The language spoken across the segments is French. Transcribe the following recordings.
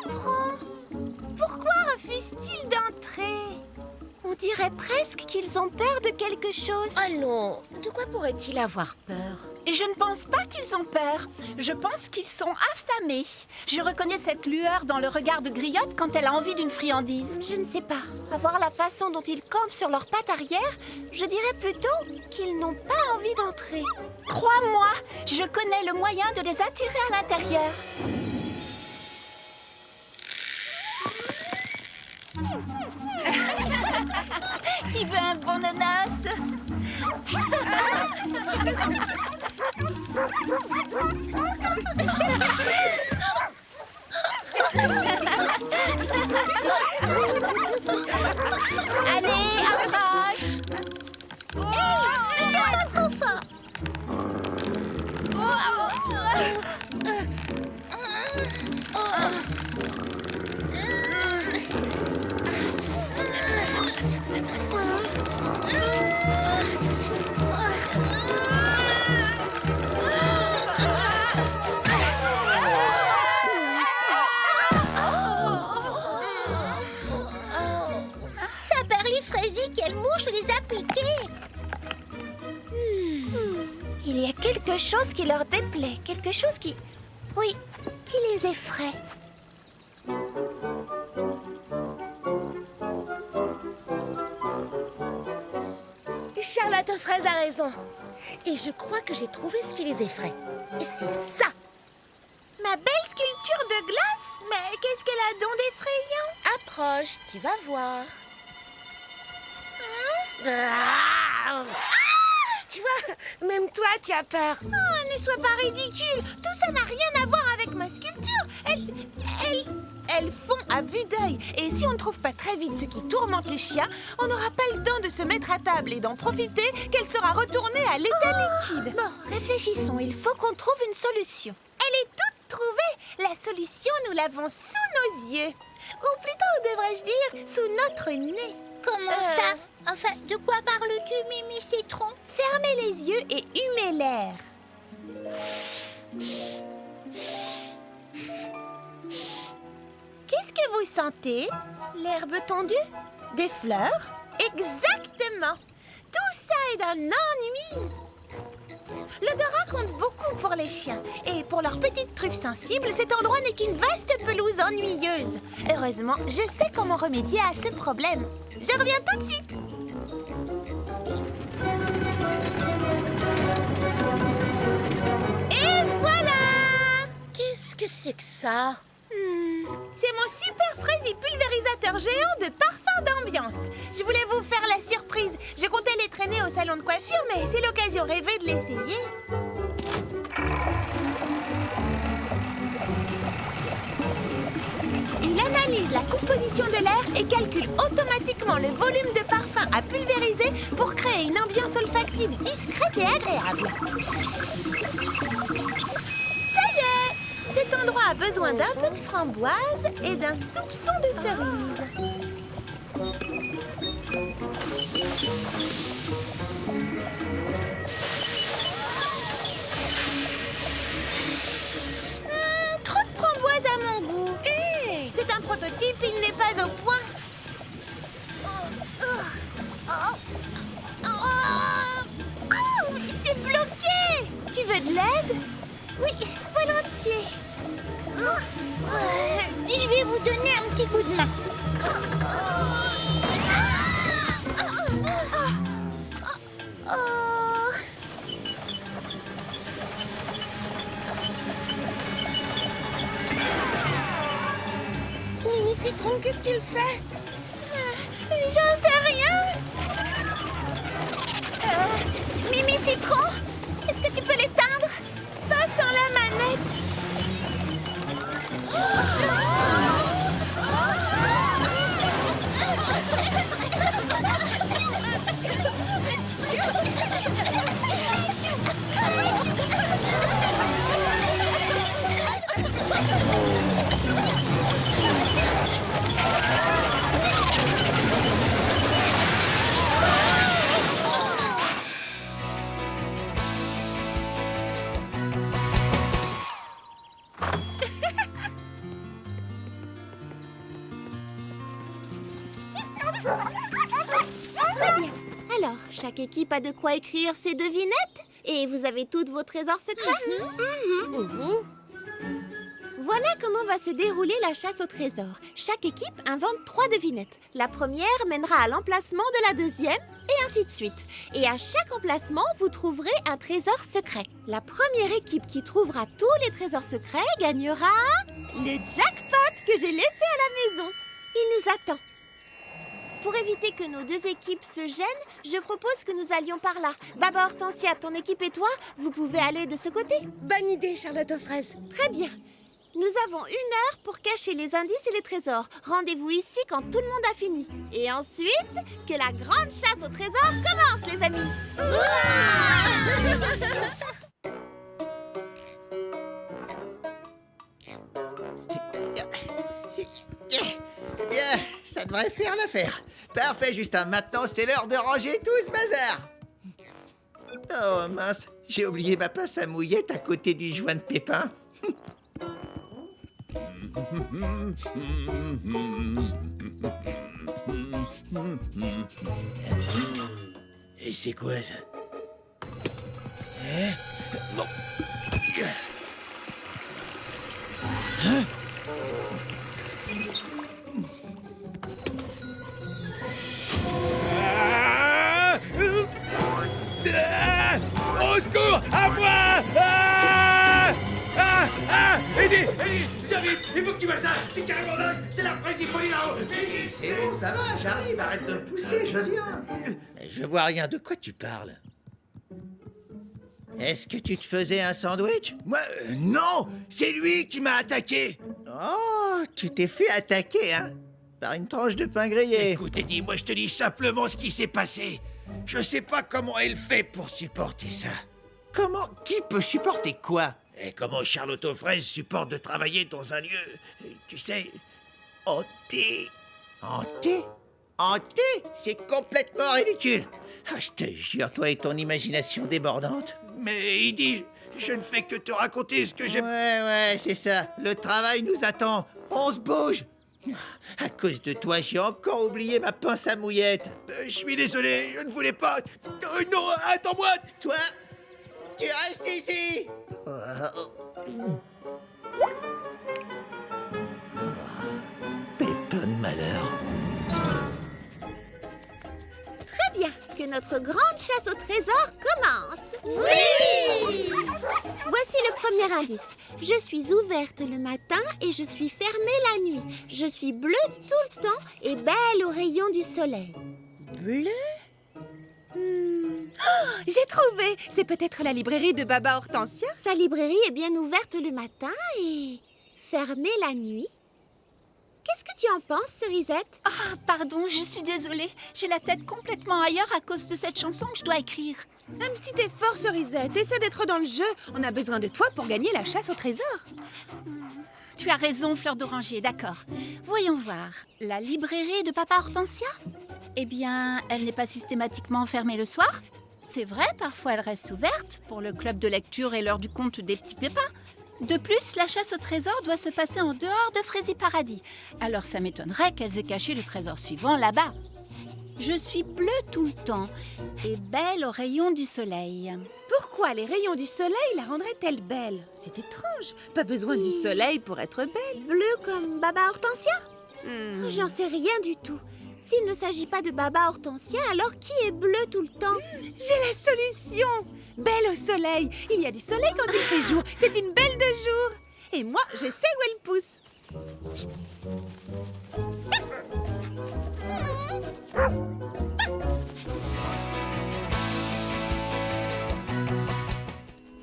comprends. Pourquoi refusent-ils d'entrer? On dirait presque qu'ils ont peur de quelque chose. Allons, de quoi pourrait-il avoir peur? Je ne pense pas qu'ils ont peur. Je pense qu'ils sont affamés. Je reconnais cette lueur dans le regard de Griotte quand elle a envie d'une friandise. Je ne sais pas. À voir la façon dont ils campent sur leurs pattes arrière, je dirais plutôt qu'ils n'ont pas envie d'entrer. Crois-moi, je connais le moyen de les attirer à l'intérieur. Qui veut un bon nonos? Allez, approche! Trop fort. Quelle mouche les a piqués. Il y a quelque chose qui leur déplaît, quelque chose qui... Oui, qui les effraie. Charlotte aux fraises a raison. Et je crois que j'ai trouvé ce qui les effraie. Et c'est ça! Ma belle sculpture de glace? Mais qu'est-ce qu'elle a donc d'effrayant? Approche, tu vas voir. Tu vois, même toi, tu as peur. Oh, ne sois pas ridicule. Tout ça n'a rien à voir avec ma sculpture. Elles font à vue d'œil. Et si on ne trouve pas très vite ce qui tourmente les chiens, on n'aura pas le temps de se mettre à table et d'en profiter qu'elle sera retournée à l'état liquide. Bon, réfléchissons. Il faut qu'on trouve une solution. Elle est toute trouvée. La solution, nous l'avons sous nos yeux. Ou plutôt, devrais-je dire, sous notre nez. Comment ça? Enfin, de quoi parles-tu, Mimi Citron? Fermez les yeux et humez l'air. Qu'est-ce que vous sentez? L'herbe tondue? Des fleurs? Exactement! Tout ça est d'un ennui! L'odorat compte beaucoup pour les chiens. Et pour leurs petites truffes sensibles, cet endroit n'est qu'une vaste pelouse ennuyeuse. Heureusement, je sais comment remédier à ce problème. Je reviens tout de suite! Et voilà! Qu'est-ce que c'est que ça? C'est mon super fraise pulvérisateur géant de parfum d'ambiance. Je voulais vous faire la surprise. Je comptais les traîner au salon de coiffure, mais c'est l'occasion rêvée de l'essayer. Il analyse la composition de l'air et calcule automatiquement le volume de parfum à pulvériser pour créer une ambiance olfactive discrète et agréable. Cet endroit a besoin d'un peu de framboise et d'un soupçon de cerise. Trop de framboise à mon goût. C'est un prototype, il n'est pas au point. C'est bloqué. Tu veux de l'aide? Oui, volontiers. Je vais vous donner un petit coup de main. Mimi Citron, qu'est-ce qu'il fait? J'en sais rien. Mimi Citron, est-ce que tu peux l'éteindre? Pas sans la manette. Chaque équipe a de quoi écrire ses devinettes. Et vous avez toutes vos trésors secrets. Voilà comment va se dérouler la chasse au trésor. Chaque équipe invente 3 devinettes. La première mènera à l'emplacement de la deuxième, et ainsi de suite. Et à chaque emplacement, vous trouverez un trésor secret. La première équipe qui trouvera tous les trésors secrets gagnera le jackpot que j'ai laissé à la maison. Il nous attend. Pour éviter que nos 2 équipes se gênent, je propose que nous allions par là. Baba Hortensia, ton équipe et toi, vous pouvez aller de ce côté. Bonne idée, Charlotte aux fraises. Très bien. Nous avons 1 heure pour cacher les indices et les trésors. Rendez-vous ici quand tout le monde a fini. Et ensuite, que la grande chasse au trésor commence, les amis. Bien, ça devrait faire l'affaire. Parfait, Justin. Maintenant, c'est l'heure de ranger tout ce bazar. Oh mince, j'ai oublié ma pince à mouillette à côté du joint de pépin. Et c'est quoi ça? Bon. Hein? Au secours! À moi! Aidez! Viens vite! Il faut que tu vois ça! C'est carrément dingue! C'est la fraise folie là-haut! C'est bon, ça va, j'arrive, arrête de pousser, je viens. Mais je vois rien, de quoi tu parles? Est-ce que tu te faisais un sandwich? Moi, non! C'est lui qui m'a attaqué! Oh, tu t'es fait attaquer, hein? Par une tranche de pain grillé. Écoute, Eddie, moi je te dis simplement ce qui s'est passé. Je sais pas comment elle fait pour supporter ça. Comment? Qui peut supporter quoi? Et comment Charlotte aux fraises supporte de travailler dans un lieu, tu sais, hanté. Hanté? Hanté? C'est complètement ridicule. Ah, je te jure, toi et ton imagination débordante. Mais Eddie, je ne fais que te raconter ce que j'ai... Ouais, c'est ça. Le travail nous attend. On se bouge. À cause de toi, j'ai encore oublié ma pince à mouillette. Je suis désolé, je ne voulais pas... non, attends-moi. Toi, tu restes ici. Pépin de malheur. Très bien, que notre grande chasse au trésor commence. Oui! Voici le premier indice. Je suis ouverte le matin et je suis fermée la nuit. Je suis bleue tout le temps et belle aux rayons du soleil. Bleu? Oh, j'ai trouvé! C'est peut-être la librairie de Baba Hortensia? Sa librairie est bien ouverte le matin et fermée la nuit. Qu'est-ce que tu en penses, Cerisette? Ah, pardon, je suis désolée. J'ai la tête complètement ailleurs à cause de cette chanson que je dois écrire. Un petit effort, Cerisette. Essaie d'être dans le jeu. On a besoin de toi pour gagner la chasse au trésor. Tu as raison, Fleur d'Oranger, d'accord. Voyons voir. La librairie de Papa Hortensia? Eh bien, elle n'est pas systématiquement fermée le soir. C'est vrai, parfois elle reste ouverte pour le club de lecture et l'heure du conte des petits pépins. De plus, la chasse au trésor doit se passer en dehors de Fraisier Paradis. Alors ça m'étonnerait qu'elles aient caché le trésor suivant là-bas. Je suis bleue tout le temps et belle aux rayons du soleil. Pourquoi les rayons du soleil la rendraient-elles belle? C'est étrange. Pas besoin du soleil pour être belle. Bleue comme Baba Hortensia? Oh, j'en sais rien du tout. S'il ne s'agit pas de Baba Hortensia, alors qui est bleu tout le temps? J'ai la solution! Belle au soleil. Il y a du soleil quand il fait jour. C'est une belle de jour. Et moi, je sais où elle pousse.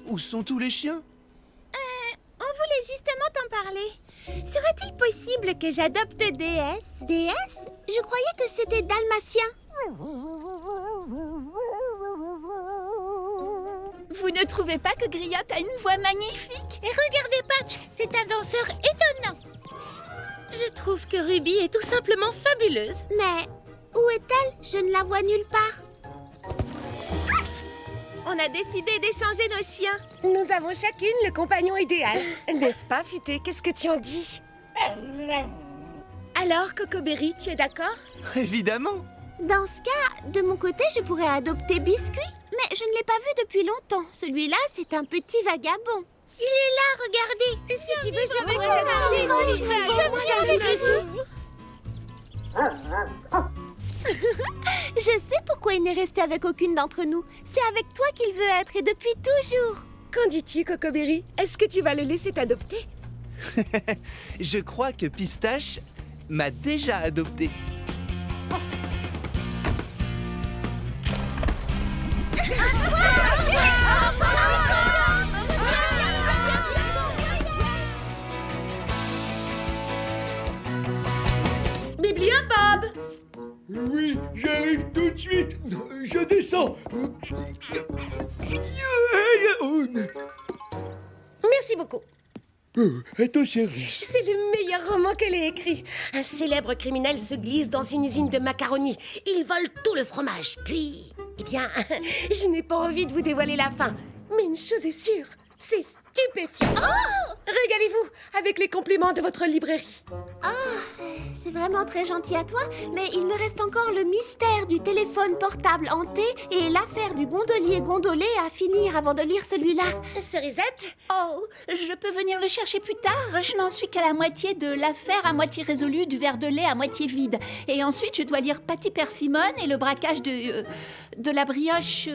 Où sont tous les chiens? On voulait justement t'en parler. Serait-il possible que j'adopte DS? DS? Je croyais que c'était dalmatien. Vous ne trouvez pas que Griotte a une voix magnifique? Et regardez Patch, c'est un danseur étonnant. Je trouve que Ruby est tout simplement fabuleuse. Mais où est-elle? Je ne la vois nulle part. On a décidé d'échanger nos chiens. Nous avons chacune le compagnon idéal. N'est-ce pas, Futé? Qu'est-ce que tu en dis? Alors, Cocoberry, tu es d'accord? Évidemment. Dans ce cas, de mon côté, je pourrais adopter Biscuit, mais je ne l'ai pas vu depuis longtemps. Celui-là, c'est un petit vagabond. Il est là, regardez. Et si tu veux, je vais Je sais pourquoi il n'est resté avec aucune d'entre nous. C'est avec toi qu'il veut être et depuis toujours. Qu'en dis-tu, Cocoberry? Est-ce que tu vas le laisser t'adopter? Je crois que Pistache m'a déjà adopté. Bibliobob! Oui, j'arrive tout de suite. Je descends. Merci beaucoup. À ton service. C'est le meilleur roman qu'elle ait écrit. Un célèbre criminel se glisse dans une usine de macaroni. Il vole tout le fromage. Puis, eh bien, je n'ai pas envie de vous dévoiler la fin. Mais une chose est sûre, c'est stupéfiant. Oh! Régalez-vous avec les compliments de votre librairie. C'est vraiment très gentil à toi, mais il me reste encore le mystère du téléphone portable hanté et l'affaire du gondolier gondolé à finir avant de lire celui-là. Cerisette? Oh, je peux venir le chercher plus tard. Je n'en suis qu'à la moitié de l'affaire à moitié résolue du verre de lait à moitié vide. Et ensuite, je dois lire Patty Persimmon et le braquage de la brioche...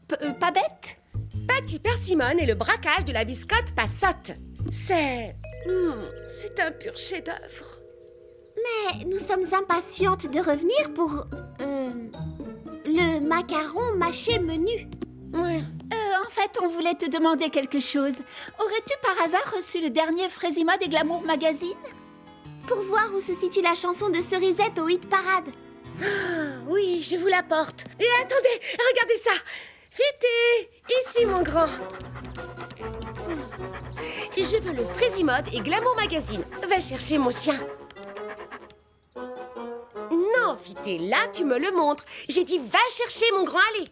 pas bête? Patty Persimmon et le braquage de la biscotte Passotte. C'est un pur chef-d'œuvre. Mais nous sommes impatientes de revenir pour... le macaron mâché menu. Ouais. En fait, on voulait te demander quelque chose. Aurais-tu par hasard reçu le dernier Frésima des Glamour Magazine? Pour voir où se situe la chanson de Cerisette au hit parade. Oui, je vous l'apporte. Et attendez, regardez ça. Futé, ici mon grand. Je veux le Frésimode et Glamour Magazine. Va chercher mon chien. Non, Futé, là tu me le montres. J'ai dit va chercher mon grand, allez.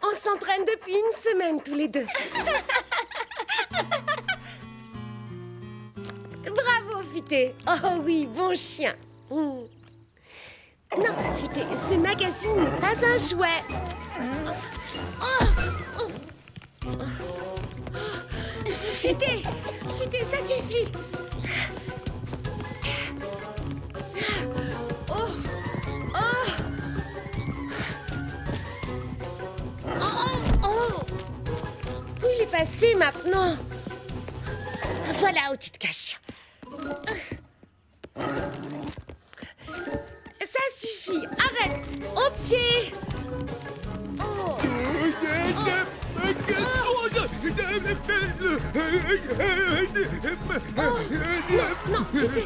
On s'entraîne depuis une semaine tous les deux. Bravo, Futé. Oh oui, bon chien. Non, Futé, ce magazine n'est pas un jouet. Futé, Futé, ça suffit. Où il est passé maintenant? Voilà où tu te caches. Ça suffit, arrête. Au pied. Non, Futé.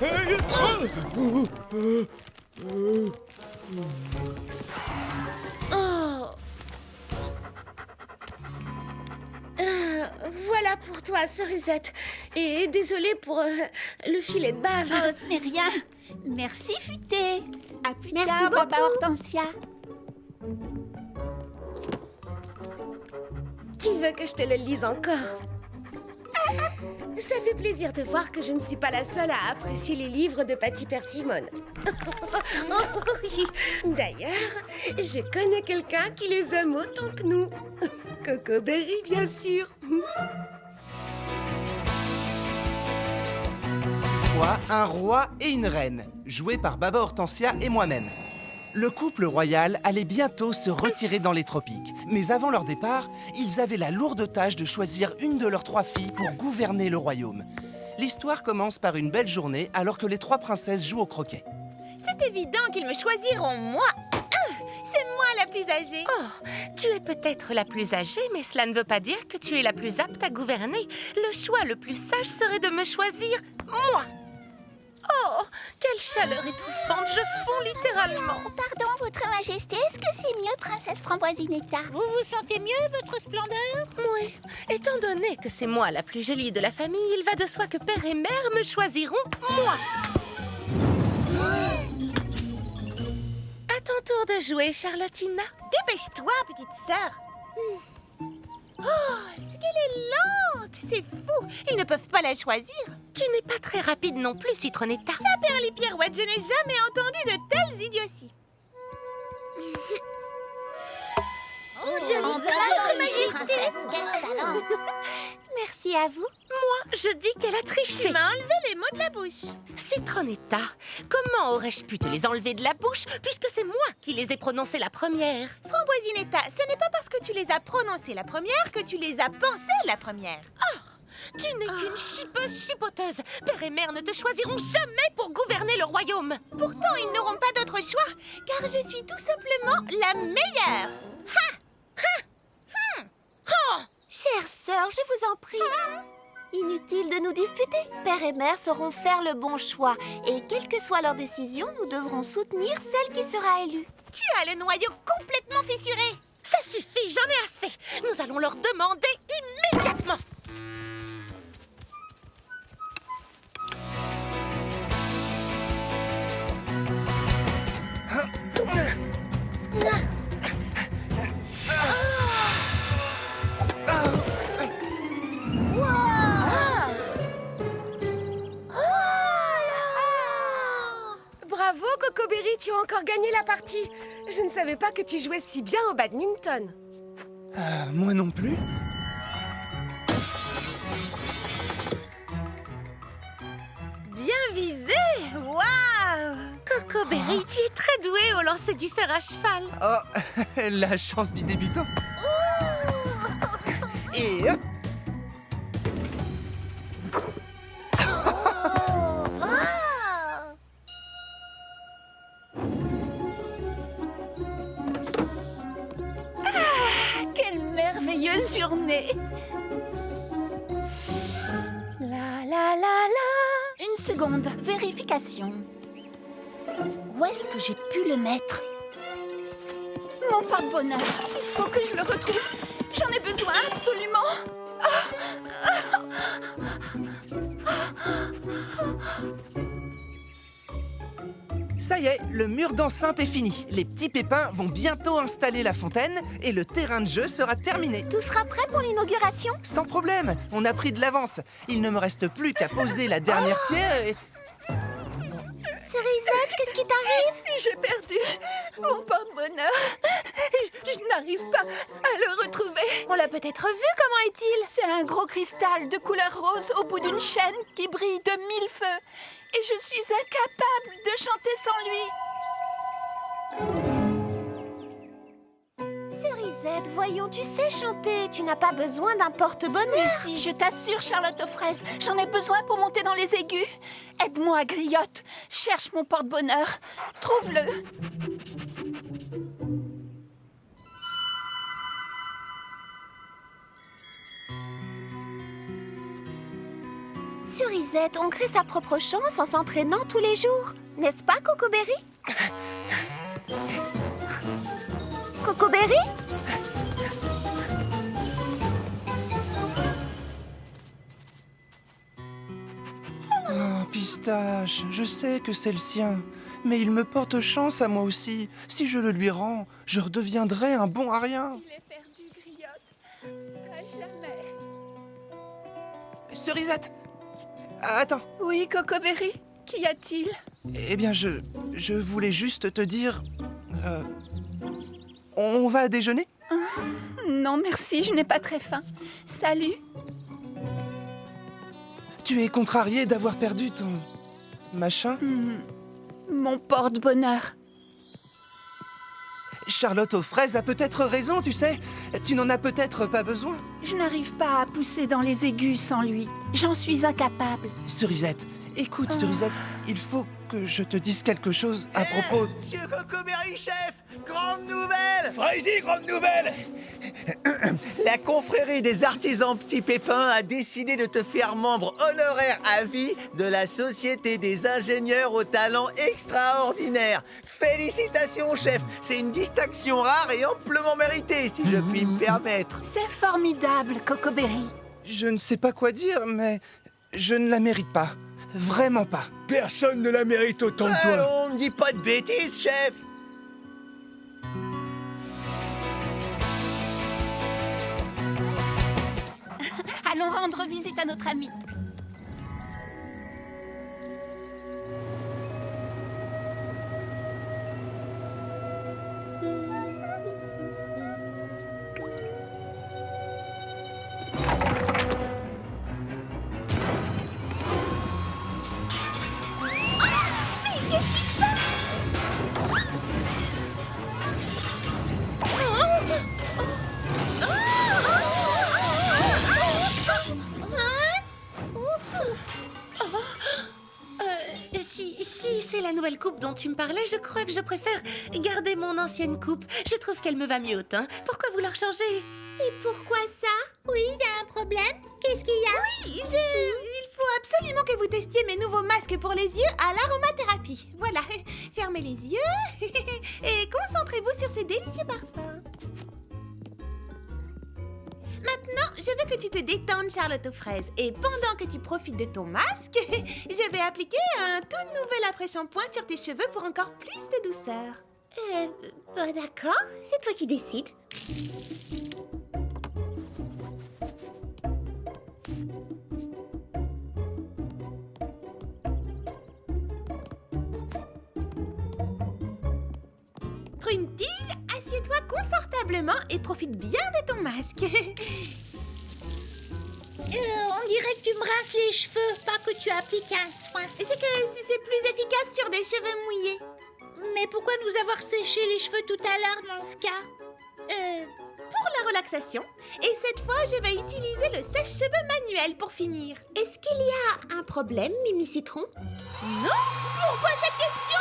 Voilà pour toi, Cerisette. Et désolée pour le filet de bave. Oh, ce n'est rien. Merci, Futé. À plus Merci tard, Papa beaucoup. Hortensia. Tu veux que je te le lise encore? Ça fait plaisir de voir que je ne suis pas la seule à apprécier les livres de Patty Persimmon. Oh, oui. D'ailleurs, je connais quelqu'un qui les aime autant que nous. Cocoberry, bien sûr. Fois un roi et une reine, joué par Baba Hortensia et moi-même. Le couple royal allait bientôt se retirer dans les tropiques. Mais avant leur départ, ils avaient la lourde tâche de choisir une de leurs 3 filles pour gouverner le royaume. L'histoire commence par une belle journée alors que les 3 princesses jouent au croquet. C'est évident qu'ils me choisiront moi. C'est moi la plus âgée. Oh, tu es peut-être la plus âgée, mais cela ne veut pas dire que tu es la plus apte à gouverner. Le choix le plus sage serait de me choisir, moi. Oh, quelle chaleur étouffante, je fonds littéralement. Pardon, Votre Majesté, est-ce que c'est mieux, Princesse Framboisinetta? Vous vous sentez mieux, votre splendeur? Oui, étant donné que c'est moi la plus jolie de la famille, il va de soi que père et mère me choisiront, moi. À ton tour de jouer, Charlottina. Dépêche-toi, petite sœur. Oh, ce qu'elle est lente. C'est fou. Ils ne peuvent pas la choisir. Tu Tu n'es pas très rapide non plus, Citronetta. Ça, Perlipirouette, je n'ai jamais entendu de telles idioties. Merci à vous. Moi, je dis qu'elle a triché. Tu m'as enlevé les mots de la bouche. Citronetta, comment aurais-je pu te les enlever de la bouche puisque c'est moi qui les ai prononcés la première? Framboisinetta, ce n'est pas parce que tu les as prononcées la première que tu les as pensées la première. Tu n'es qu'une chipeuse chipoteuse. Père et mère ne te choisiront jamais pour gouverner le royaume. Pourtant, ils n'auront pas d'autre choix, car je suis tout simplement la meilleure. Chère sœur, je vous en prie. Inutile de nous disputer. Père et mère sauront faire le bon choix. Et quelle que soit leur décision, nous devrons soutenir celle qui sera élue. Tu as le noyau complètement fissuré. Ça suffit, j'en ai assez. Nous allons leur demander immédiatement. Bravo, Cocoberry, tu as encore gagné la partie. Je ne savais pas que tu jouais si bien au badminton. Moi non plus. Bien visé. Waouh. Cocoberry, tu es très douée au lancer du fer à cheval. Oh, la chance du débutant. Et hop. Quelle merveilleuse journée! La la la la! Une seconde, vérification. Où est-ce que j'ai pu le mettre? Mon porte-bonheur, il faut que je le retrouve. J'en ai besoin absolument. Ça y est, le mur d'enceinte est fini. Les petits pépins vont bientôt installer la fontaine et le terrain de jeu sera terminé. Tout sera prêt pour l'inauguration? Sans problème, on a pris de l'avance. Il ne me reste plus qu'à poser la dernière pierre et... Cerisette, qu'est-ce qui t'arrive? J'ai perdu mon porte-bonheur. Je n'arrive pas à le retrouver. On l'a peut-être vu, comment est-il? C'est un gros cristal de couleur rose au bout d'une chaîne qui brille de 1000 feux. Et je suis incapable de chanter sans lui. Cerisette, voyons, tu sais chanter. Tu n'as pas besoin d'un porte-bonheur. Mais si, je t'assure, Charlotte aux fraises, j'en ai besoin pour monter dans les aigus. Aide-moi, griotte. Cherche mon porte-bonheur. Trouve-le. Cerisette, on crée sa propre chance en s'entraînant tous les jours. N'est-ce pas, Cocoberry? Cocoberry? Oh, Pistache, je sais que c'est le sien. Mais il me porte chance à moi aussi. Si je le lui rends, je redeviendrai un bon à rien. Il est perdu, griotte. À jamais. Cerisette! Attends. Oui, Cocoberry, qu'y a-t-il? Eh bien, je voulais juste te dire... on va déjeuner? Non, merci, je n'ai pas très faim. Salut. Tu es contrarié d'avoir perdu ton... machin? Mon porte-bonheur. Charlotte aux fraises a peut-être raison, tu sais. Tu n'en as peut-être pas besoin. Je n'arrive pas à pousser dans les aigus sans lui. J'en suis incapable. Cerisette, écoute, Cerisette, il faut que je te dise quelque chose à propos... Monsieur Cocoberry, chef, grande nouvelle! Fraisie, grande nouvelle! La confrérie des artisans Petits Pépins a décidé de te faire membre honoraire à vie de la Société des ingénieurs au talent extraordinaire. Félicitations, chef! C'est une distinction rare et amplement méritée, si je puis me permettre. C'est formidable, Cocoberry. Je ne sais pas quoi dire, mais je ne la mérite pas. Vraiment pas. Personne ne la mérite autant que toi. Allons, ne dis pas de bêtises, chef! Allons rendre visite à notre ami. nouvelle coupe dont tu me parlais, je crois que je préfère garder mon ancienne coupe. Je trouve qu'elle me va mieux au teint. Pourquoi vouloir changer? Et pourquoi ça? Oui, il y a un problème. Qu'est-ce qu'il y a? Oui, il faut absolument que vous testiez mes nouveaux masques pour les yeux à l'aromathérapie. Voilà, fermez les yeux et concentrez-vous sur ce délicieux parfum. Maintenant, je veux que tu te détendes, Charlotte aux fraises. Et pendant que tu profites de ton masque, je vais appliquer un tout nouvel après-shampoing sur tes cheveux pour encore plus de douceur. D'accord, c'est toi qui décides. Prune-Tige, assieds-toi confortablement et profite bien de ton masque. On dirait que tu me rinces les cheveux, pas que tu appliques un soin. C'est que c'est plus efficace sur des cheveux mouillés. Mais pourquoi nous avoir séché les cheveux tout à l'heure dans ce cas? Pour la relaxation. Et cette fois, je vais utiliser le sèche-cheveux manuel pour finir. Est-ce qu'il y a un problème, Mimi Citron? Non? Pourquoi cette question?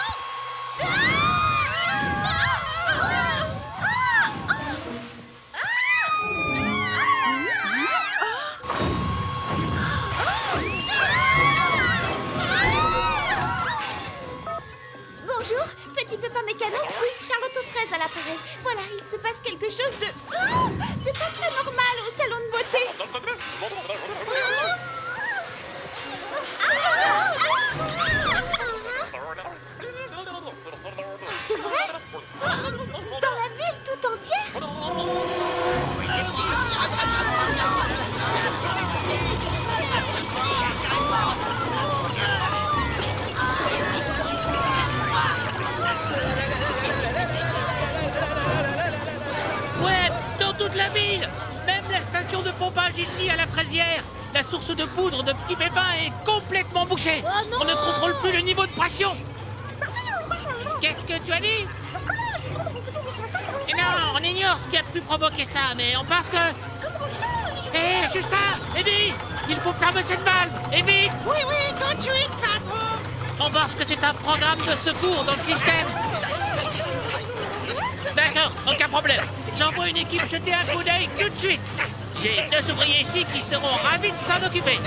Bonjour, petit pépin mécano. Oui, Charlotte aux fraises à l'appareil. Voilà, il se passe quelque chose de pas très normal au salon de beauté. C'est vrai? Dans la ville tout entière? Ouais, dans toute la ville. Même la station de pompage ici à la Fraisière. La source de poudre de Petit Pépin est complètement bouchée. On ne contrôle plus le niveau de pression. Qu'est-ce que tu as dit? Et non, on ignore ce qui a pu provoquer ça, mais on pense que... Hé, Justin, Eddie, il faut fermer cette valve, et vite. Oui, tout de suite, patron. On pense que c'est un programme de secours dans le système. D'accord, aucun problème. J'envoie une équipe jeter un coup d'œil tout de suite. J'ai 2 ouvriers ici qui seront ravis de s'en occuper.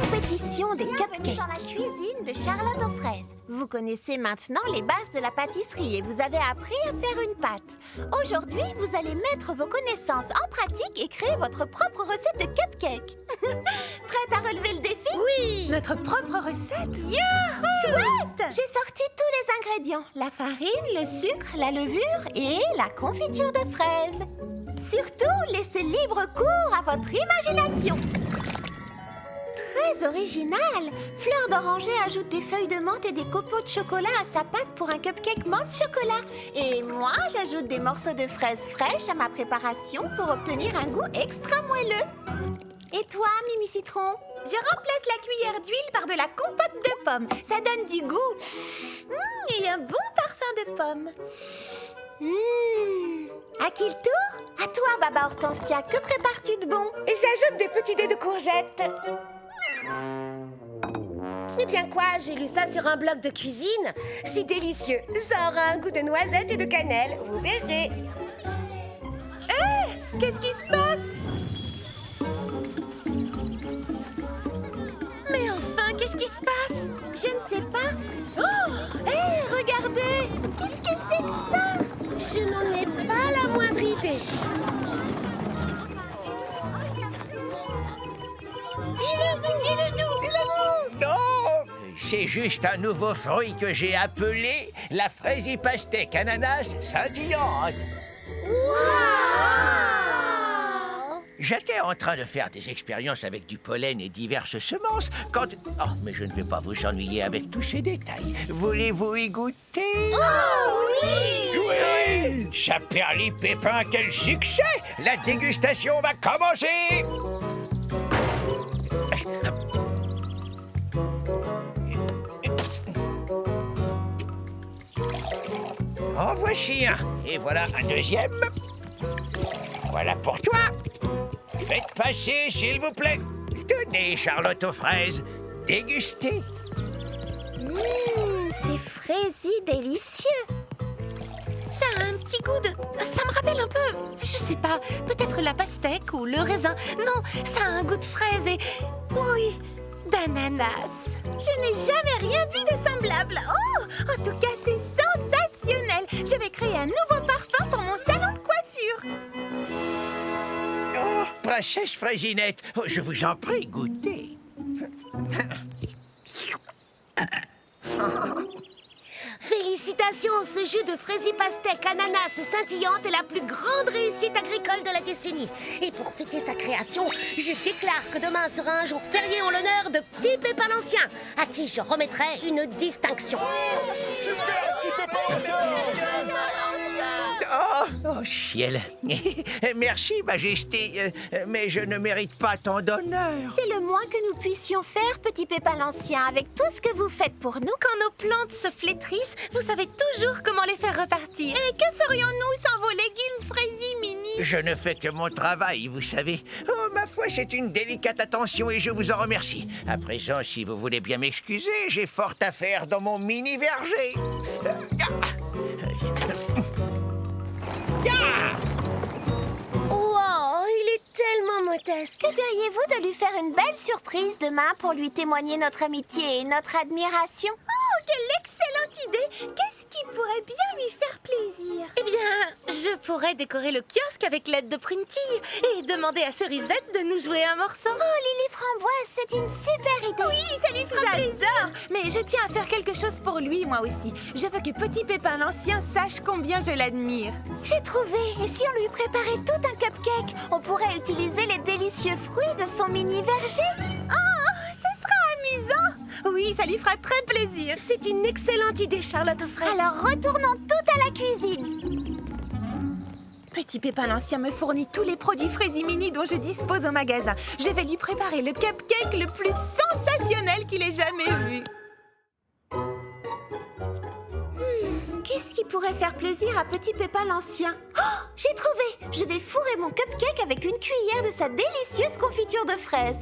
Compétition des cupcakes. Dans la cuisine de Charlotte aux fraises. Vous connaissez maintenant les bases de la pâtisserie et vous avez appris à faire une pâte. Aujourd'hui, vous allez mettre vos connaissances en pratique et créer votre propre recette de cupcake. Prête à relever le défi? Oui! Notre propre recette? Youhou! Chouette! J'ai sorti tous les ingrédients. La farine, le sucre, la levure et la confiture de fraises. Surtout, laissez libre cours à votre imagination. Très original! Fleur d'oranger ajoute des feuilles de menthe et des copeaux de chocolat à sa pâte pour un cupcake menthe chocolat. Et moi, j'ajoute des morceaux de fraises fraîches à ma préparation pour obtenir un goût extra moelleux. Et toi, Mimi Citron? Je remplace la cuillère d'huile par de la compote de pommes. Ça donne du goût. Et un bon parfum de pommes. À qui le tour? À toi, Baba Hortensia. Que prépares-tu de bon? Et j'ajoute des petits dés de courgettes. Eh bien quoi, j'ai lu ça sur un blog de cuisine. C'est délicieux. Ça aura un goût de noisette et de cannelle. Vous verrez. Hé! Qu'est-ce qui se passe? Mais enfin, qu'est-ce qui se passe? Je ne sais pas. Oh! Hé, regardez! Qu'est-ce que c'est que ça? Je n'en ai pas la moindre idée. Non! C'est juste un nouveau fruit que j'ai appelé la fraise pastèque ananas scintillante. J'étais en train de faire des expériences avec du pollen et diverses semences quand... Oh, mais je ne vais pas vous ennuyer avec tous ces détails. Voulez-vous y goûter? Oh oui! Oui! Chaperly Pépin, quel succès! La dégustation va commencer! En voici un. Et voilà un deuxième. Voilà pour toi. Faites passer, s'il vous plaît. Tenez, Charlotte aux fraises. Dégustez. C'est fraisi délicieux. Ça a un petit goût de... Ça me rappelle un peu, je sais pas, peut-être la pastèque ou le raisin. Non, ça a un goût de fraise et... Oui, d'ananas. Je n'ai jamais rien vu de semblable. Oh, en tout cas, c'est sensationnel. Je vais créer un nouveau parfum pour mon salon de coiffure. Oh, princesse Fraisinette, oh, je vous en prie, goûtez. Félicitations, ce jus de fraisier pastèque ananas scintillante est la plus grande réussite agricole de la décennie. Et pour fêter sa création, je déclare que demain sera un jour férié en l'honneur de Petit Pépin l'Ancien, à qui je remettrai une distinction. Oh, ciel. Merci, Majesté, mais je ne mérite pas tant d'honneur. C'est le moins que nous puissions faire, Petit Pépin l'Ancien, avec tout ce que vous faites pour nous. Quand nos plantes se flétrissent, vous savez toujours comment les faire repartir. Et que ferions-nous sans vos légumes fraisi mini? Je ne fais que mon travail, vous savez. Oh, ma foi, c'est une délicate attention et je vous en remercie. À présent, si vous voulez bien m'excuser, j'ai fort à faire dans mon mini-verger. Wow, il est tellement modeste. Que diriez-vous de lui faire une belle surprise demain pour lui témoigner notre amitié et notre admiration? Oh, quelle excellente idée! Qu'est-ce qui pourrait bien lui faire plaisir? Eh bien, je pourrais décorer le kiosque avec l'aide de Printy et demander à Cerisette de nous jouer un morceau. Oh, Lily Framboise, c'est une super idée! Oui, ça lui fera plaisir! Mais je tiens à faire quelque chose pour lui, moi aussi. Je veux que Petit Pépin l'Ancien sache combien je l'admire. J'ai trouvé! Et si on lui préparait tout un cupcake, on pourrait utiliser les délicieux fruits de son mini-verger? Oh, ce sera amusant! Oui, ça lui fera très plaisir. C'est une excellente idée, Charlotte aux fraises. Alors retournons tout à la cuisine! Petit Pépin l'Ancien me fournit tous les produits fraisi mini dont je dispose au magasin. Je vais lui préparer le cupcake le plus sensationnel qu'il ait jamais vu. Qu'est-ce qui pourrait faire plaisir à Petit Pépin l'Ancien? Oh, j'ai trouvé! Je vais fourrer mon cupcake avec une cuillère de sa délicieuse confiture de fraises.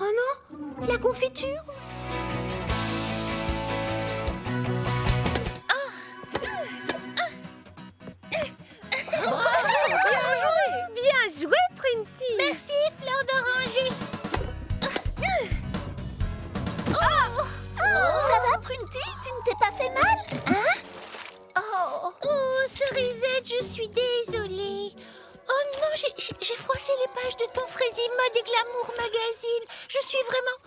Oh non, la confiture? Bien joué, Printy! Merci, Fleur d'Oranger! Ça va, Printy? Tu ne t'es pas fait mal? Hein? Oh, Cerisette, je suis désolée. Oh non, j'ai froissé les pages de ton Fraisi Mode et Glamour Magazine. Je suis vraiment...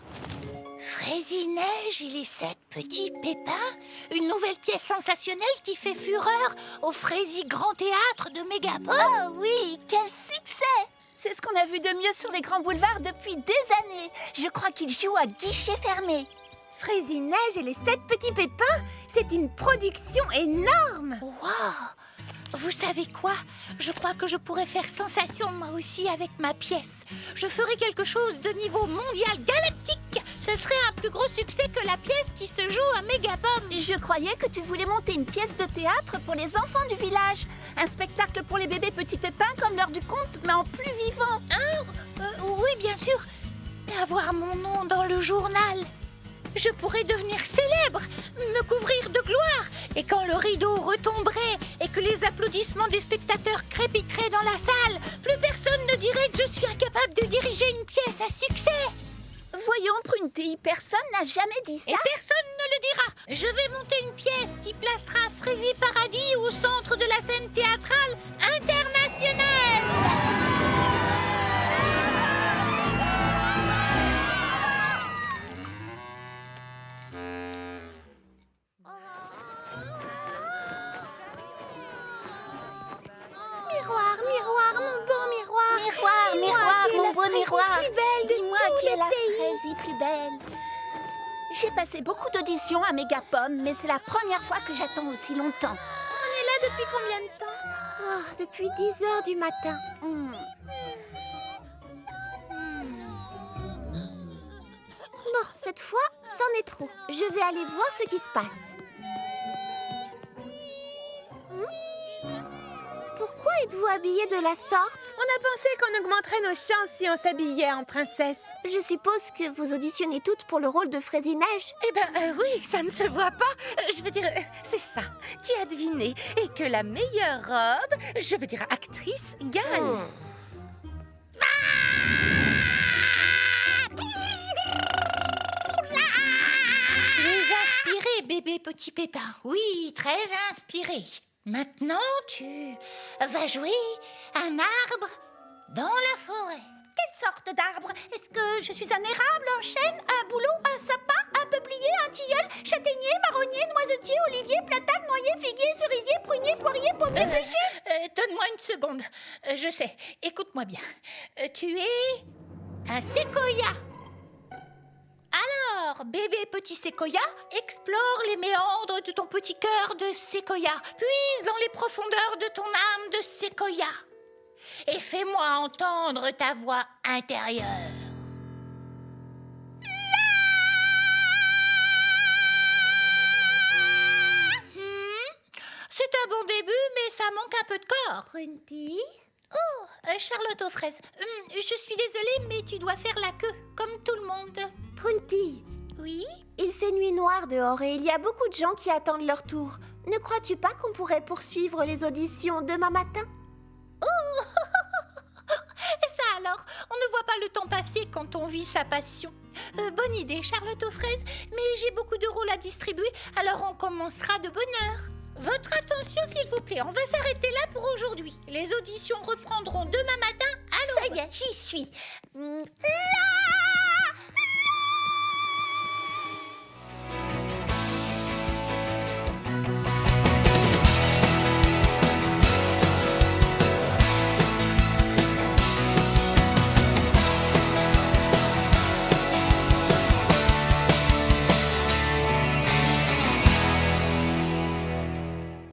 Fraisi-Neige et les 7 petits pépins, une nouvelle pièce sensationnelle qui fait fureur au Fraisi Grand Théâtre de Mégapole. Oh oui, quel succès! C'est ce qu'on a vu de mieux sur les grands boulevards depuis des années. Je crois qu'il joue à guichet fermé. Fraisi-Neige et les 7 petits pépins, c'est une production énorme! Wow! Vous savez quoi? Je crois que je pourrais faire sensation moi aussi avec ma pièce. Je ferai quelque chose de niveau mondial galactique. Ce serait un plus gros succès que la pièce qui se joue à Mégapome. Je croyais que tu voulais monter une pièce de théâtre pour les enfants du village. Un spectacle pour les bébés petits pépins comme l'heure du conte, mais en plus vivant. Oui, bien sûr. Et avoir mon nom dans le journal. Je pourrais devenir célèbre, me couvrir de gloire. Et quand le rideau retomberait et que les applaudissements des spectateurs crépiteraient dans la salle, plus personne ne dirait que je suis incapable de diriger une pièce à succès. Voyons, Prunty, personne n'a jamais dit ça. Et personne ne le dira. Je vais monter une pièce qui placera Fraisi Paradis au centre de la scène théâtrale internationale. Miroir, miroir, mon beau miroir. Miroir, miroir, mon beau miroir. Dis-moi qui est la Fraisi plus belle. J'ai passé beaucoup d'auditions à Mégapome, mais c'est la première fois que j'attends aussi longtemps. On est là depuis combien de temps? Oh, depuis 10 heures du matin. Bon, cette fois, c'en est trop. Je vais aller voir ce qui se passe. Pourquoi êtes-vous habillée de la sorte? On a pensé qu'on augmenterait nos chances si on s'habillait en princesse. Je suppose que vous auditionnez toutes pour le rôle de Fraisinage. Eh ben oui, ça ne se voit pas. Je veux dire, c'est ça. Tu as deviné. Et que la meilleure robe, je veux dire actrice, gagne. Tu es inspiré, bébé petit pépin. Oui, très inspiré. Maintenant, tu vas jouer un arbre dans la forêt. Quelle sorte d'arbre? Est-ce que je suis un érable, un chêne, un bouleau, un sapin, un peuplier, un tilleul, châtaignier, marronnier, noisetier, olivier, platane, noyer, figuier, cerisier, prunier, poirier, pommier, pêcher? Donne-moi une seconde. Je sais. Écoute-moi bien. Tu es un séquoia. Alors, bébé petit séquoia, explore les méandres de ton petit cœur de séquoia. Puise dans les profondeurs de ton âme de séquoia. Et fais-moi entendre ta voix intérieure. C'est un bon début, mais ça manque un peu de corps. Prunty? Oh, Charlotte aux fraises. Je suis désolée, mais tu dois faire la queue, comme tout le monde. Prunty, Oui? il fait nuit noire dehors et il y a beaucoup de gens qui attendent leur tour. Ne crois-tu pas qu'on pourrait poursuivre les auditions demain matin? Ça alors, on ne voit pas le temps passer quand on vit sa passion. Bonne idée, Charlotte aux fraises, mais j'ai beaucoup de rôles à distribuer, alors on commencera de bonne heure. Votre attention, s'il vous plaît, on va s'arrêter là pour aujourd'hui. Les auditions reprendront demain matin à l'aube. Ça y est, j'y suis. Là